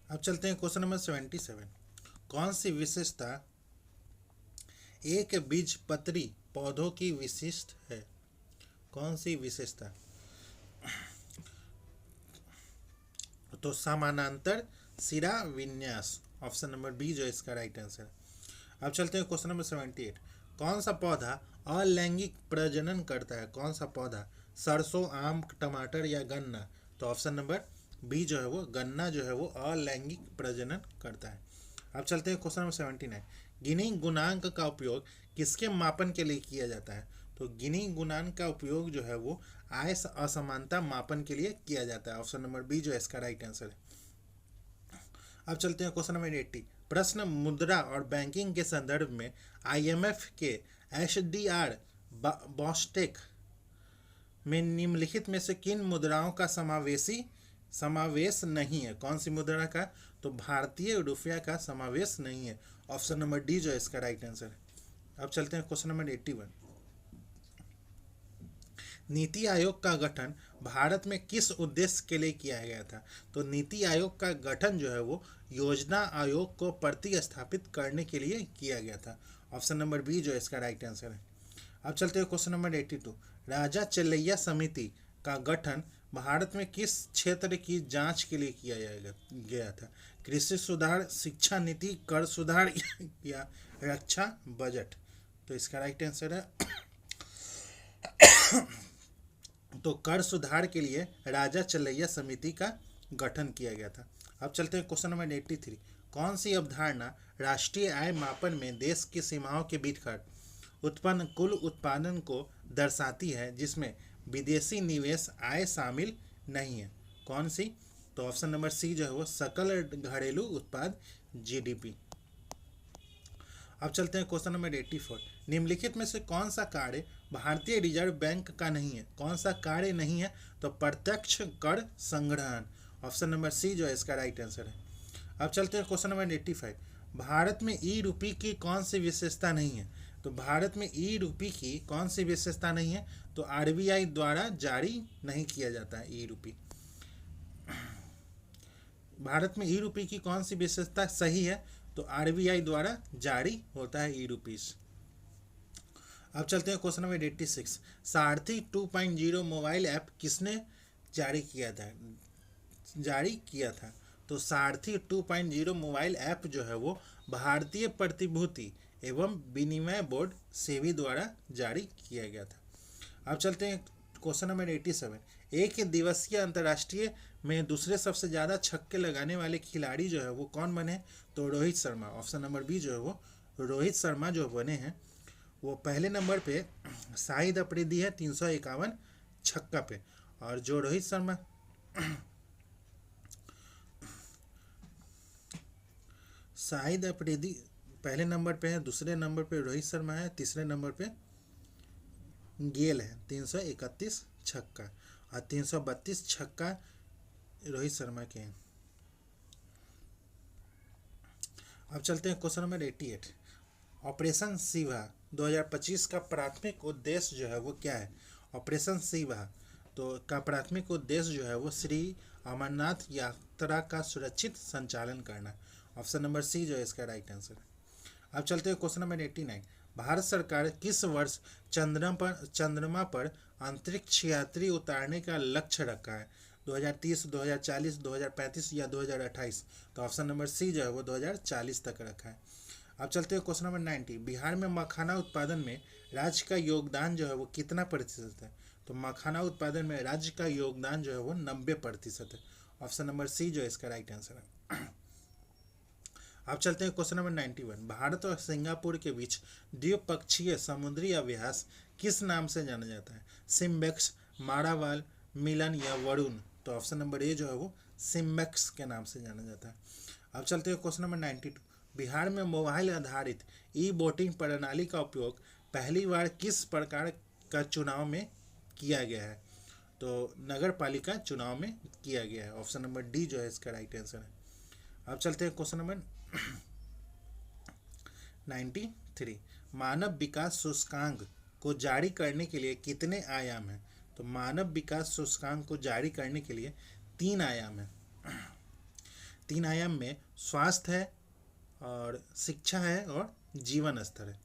अब चलते हैं क्वेश्चन नंबर 77। कौन सी विशेषता एक बीजपत्री पौधों की विशिष्ट है? कौन सी विशेषता? तो समानांतर सिरा विन्यास। ऑप्शन नंबर बी जो इसका राइट आंसर है। अब चलते हैं क्वेश्चन नंबर 78। कौन सा पौधा अलैंगिक प्रजनन करता है? कौन सा पौधा? सरसों, आम, टमाटर या गन्ना? तो ऑप्शन नंबर बी जो है वो गन्ना जो है वो अलैंगिक प्रजनन करता है। अब चलते हैं क्वेश्चन नंबर 79। गिनी गुणांक का उपयोग किसके मापन के लिए किया जाता है? तो गिनी गुणांक का उपयोग जो है वो आय असमानता मापन के लिए किया जाता है। ऑप्शन नंबर बी जो है इसका राइट आंसर है। अब चलते हैं क्वेश्चन नंबर 80। प्रश्न मुद्रा और बैंकिंग के संदर्भ में IMF के SDR बॉस्टेक में निम्नलिखित में से किन मुद्राओं का समावेश नहीं है? कौन सी मुद्रा का? तो भारतीय रुपया का समावेश नहीं है। ऑप्शन नंबर डी जो है इसका राइट आंसर है। अब चलते हैं क्वेश्चन नंबर 81। नीति आयोग का गठन भारत में किस उद्देश्य के लिए किया गया था? तो नीति आयोग का गठन जो है वो योजना आयोग को प्रतिस्थापित करने के लिए किया गया था। ऑप्शन नंबर बी जो है इसका राइट आंसर है। अब चलते हैं क्वेश्चन नंबर 82। राजा चलैया समिति का गठन भारत में किस क्षेत्र की जांच के लिए किया गया था? कृषि सुधार, शिक्षा नीति, कर सुधार या रक्षा बजट? तो इसका राइट आंसर है तो कर सुधार के लिए राजा चलैया समिति का गठन किया गया था। अब चलते हैं क्वेश्चन नंबर 83। कौन सी अवधारणा राष्ट्रीय आय मापन में देश की सीमाओं के भीतर उत्पन्न कुल उत्पादन को दर्शाती है जिसमें विदेशी निवेश आय शामिल नहीं है? कौन सी? तो ऑप्शन नंबर सी जो है वो सकल घरेलू उत्पाद GDP। अब चलते हैं क्वेश्चन नंबर 84। निम्नलिखित में से कौन सा कार्य भारतीय रिजर्व बैंक का नहीं है? कौन सा कार्य नहीं है? तो प्रत्यक्ष कर संग्रहण, ऑप्शन नंबर सी जो है इसका राइट आंसर है। अब चलते हैं क्वेश्चन नंबर 85। भारत में ई रूपी की कौन सी विशेषता नहीं है? तो भारत में ई रूपी की कौन सी विशेषता नहीं है? तो आरबीआई द्वारा जारी नहीं किया जाता है ई रूपी। भारत में ई रूपी की कौन सी विशेषता सही है? तो आरबीआई द्वारा जारी होता है ई रूपीस। अब चलते हैं क्वेश्चन नंबर 86। सारथी 2.0 मोबाइल ऐप किसने जारी किया था? तो सारथी 2.0 मोबाइल ऐप जो है वो भारतीय प्रतिभूति एवं विनिमय बोर्ड सेबी द्वारा जारी किया गया था। अब चलते हैं क्वेश्चन नंबर 87। एक दिवसीय अंतर्राष्ट्रीय में दूसरे सबसे ज़्यादा छक्के लगाने वाले खिलाड़ी जो है वो कौन बने? तो Rohit Sharma, option number B जो है वो रोहित शर्मा जो बने हैं। वो पहले नंबर पे शाहिद अफरीदी है 351 छक्का पे, और जो रोहित शर्मा शाहिद अफरीदी पहले नंबर पे है, दूसरे नंबर पे रोहित शर्मा है, तीसरे नंबर पे गेल है 331 छक्का, और 332 छक्का रोहित शर्मा के हैं। अब चलते हैं क्वेश्चन नंबर 88। ऑपरेशन शिवा 2025 का प्राथमिक उद्देश्य जो है वो क्या है? ऑपरेशन शिवा तो का प्राथमिक उद्देश्य जो है वो श्री अमरनाथ यात्रा का सुरक्षित संचालन करना, ऑप्शन नंबर सी जो है इसका राइट आंसर है। अब चलते हैं क्वेश्चन नंबर 89। भारत सरकार किस वर्ष चंद्रमा पर अंतरिक्ष यात्री उतारने का लक्ष्य रखा है? 2030, 2040, 2035 या 2028? तो ऑप्शन नंबर सी जो है वो 2040 तक रखा है। अब चलते हैं क्वेश्चन नंबर 90। बिहार में मखाना उत्पादन में राज्य का योगदान जो है वो कितना प्रतिशत है? तो मखाना उत्पादन में राज्य का योगदान जो है वो 90% है, ऑप्शन नंबर सी जो है इसका राइट आंसर है। अब चलते हैं क्वेश्चन नंबर 91। भारत और सिंगापुर के बीच द्विपक्षीय समुद्री अभ्यास किस नाम से जाना जाता है? सिम्बेक्स, मारावाल, मिलन या वरुण? तो ऑप्शन नंबर ए जो है वो सिम्बेक्स के नाम से जाना जाता है। अब चलते हैं क्वेश्चन नंबर 92। बिहार में मोबाइल आधारित ई वोटिंग प्रणाली का उपयोग पहली बार किस प्रकार का चुनाव में किया गया है? तो नगर पालिका चुनाव में किया गया है, ऑप्शन नंबर डी जो है इसका राइट आंसर है। अब चलते हैं क्वेश्चन नंबर 93। मानव विकास सूचकांक को जारी करने के लिए कितने आयाम हैं? तो मानव विकास सूचकांक को जारी करने के लिए 3 आयाम है। 3 आयाम में स्वास्थ्य है और शिक्षा है और जीवन स्तर है।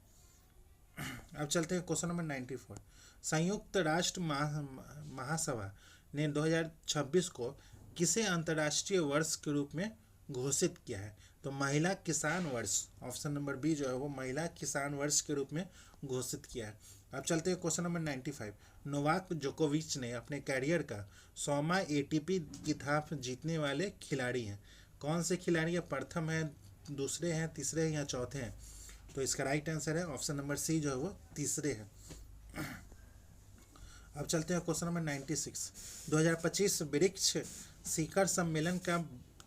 अब चलते हैं क्वेश्चन नंबर 94। संयुक्त राष्ट्र महासभा ने 2026 को किसे अंतर्राष्ट्रीय वर्ष के रूप में घोषित किया है? तो महिला किसान वर्ष, ऑप्शन नंबर बी जो है वो महिला किसान वर्ष के रूप में घोषित किया है। अब चलते हैं क्वेश्चन नंबर 95। नोवाक जोकोविच ने अपने कैरियर का 100वां एटीपी खिताब जीतने वाले खिलाड़ी हैं। कौन से खिलाड़ी है? प्रथम है, दूसरे हैं, तीसरे हैं या चौथे हैं? तो इसका राइट आंसर है ऑप्शन नंबर सी जो है वो तीसरे है। अब चलते हैं क्वेश्चन नंबर 96। 2025 ब्रिक्स शिखर सम्मेलन का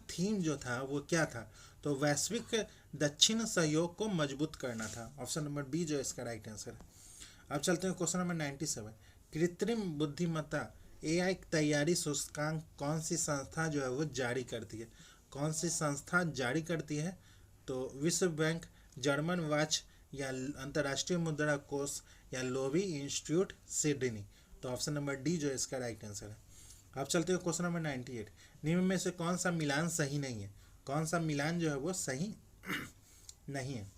थीम जो था वो क्या था? तो वैश्विक दक्षिण सहयोग को मजबूत करना था, ऑप्शन नंबर बी जो है इसका राइट आंसर है। अब चलते हैं क्वेश्चन नंबर 97। कृत्रिम बुद्धिमत्ता एआई तैयारी सूचकांक कौन सी संस्था जो है वो जारी करती है? कौन सी संस्था जारी करती है? तो विश्व बैंक, जर्मन वाच या अंतर्राष्ट्रीय मुद्रा कोष या लोवी इंस्टीट्यूट सिडनी? तो ऑप्शन नंबर डी जो है इसका राइट आंसर है। अब चलते हैं क्वेश्चन नंबर 98। निम्न में से कौन सा मिलान सही नहीं है? कौन सा मिलान जो है वो सही नहीं है?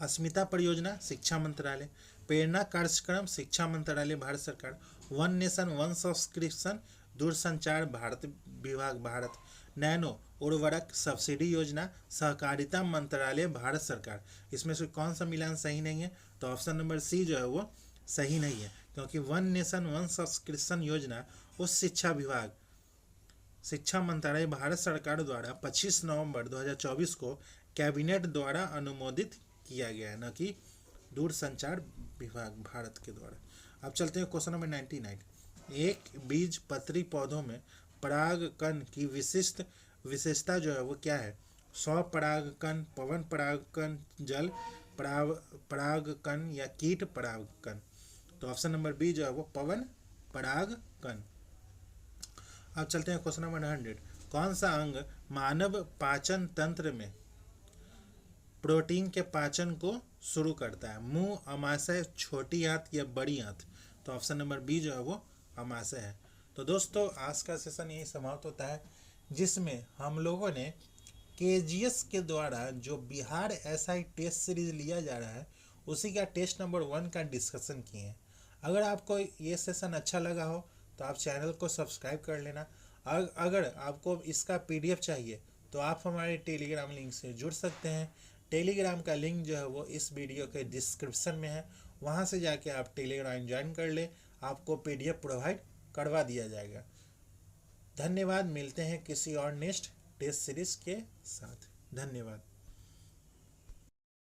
अस्मिता परियोजना शिक्षा मंत्रालय, प्रेरणा कार्यक्रम शिक्षा मंत्रालय भारत सरकार, वन नेशन वन सब्सक्रिप्शन दूरसंचार भारत विभाग भारत, नैनो उर्वरक सब्सिडी योजना सहकारिता मंत्रालय भारत सरकार। इसमें से कौन सा मिलान सही नहीं है? तो ऑप्शन नंबर सी जो है वो सही नहीं है, क्योंकि वन नेशन वन सब्सक्रिप्शन योजना उस शिक्षा विभाग शिक्षा मंत्रालय भारत सरकार द्वारा 25 नवंबर 2024 को कैबिनेट द्वारा अनुमोदित किया गया है, न कि दूरसंचार विभाग भारत के द्वारा। अब चलते हैं क्वेश्चन नंबर 99। एक बीज पत्री पौधों में परागकण की विशिष्टता जो है वो क्या है? स्वपरागकण, पवन परागकण, जल परागकण या कीट परागकण। तो ऑप्शन नंबर बी जो है वो पवन परागकण। अब चलते हैं क्वेश्चन नंबर 100। कौन सा अंग मानव पाचन तंत्र में प्रोटीन के पाचन को शुरू करता है? मुंह, अमाशय, छोटी आंत या बड़ी आंत? तो ऑप्शन नंबर बी जो है वो अमाशय है। तो दोस्तों आज का सेशन यही समाप्त होता है, जिसमें हम लोगों ने केजीएस के द्वारा जो बिहार एसआई टेस्ट सीरीज लिया जा रहा है उसी का टेस्ट नंबर 1 का डिस्कशन किए हैं। अगर आपको ये सेशन अच्छा लगा हो तो आप चैनल को सब्सक्राइब कर लेना। अगर आपको इसका पीडीएफ चाहिए तो आप हमारे टेलीग्राम लिंक से जुड़ सकते हैं। टेलीग्राम का लिंक जो है वो इस वीडियो के डिस्क्रिप्शन में है, वहाँ से जाके आप टेलीग्राम ज्वाइन कर ले, आपको पीडीएफ प्रोवाइड करवा दिया जाएगा। धन्यवाद। मिलते हैं किसी और नेक्स्ट टेस्ट सीरीज के साथ। धन्यवाद।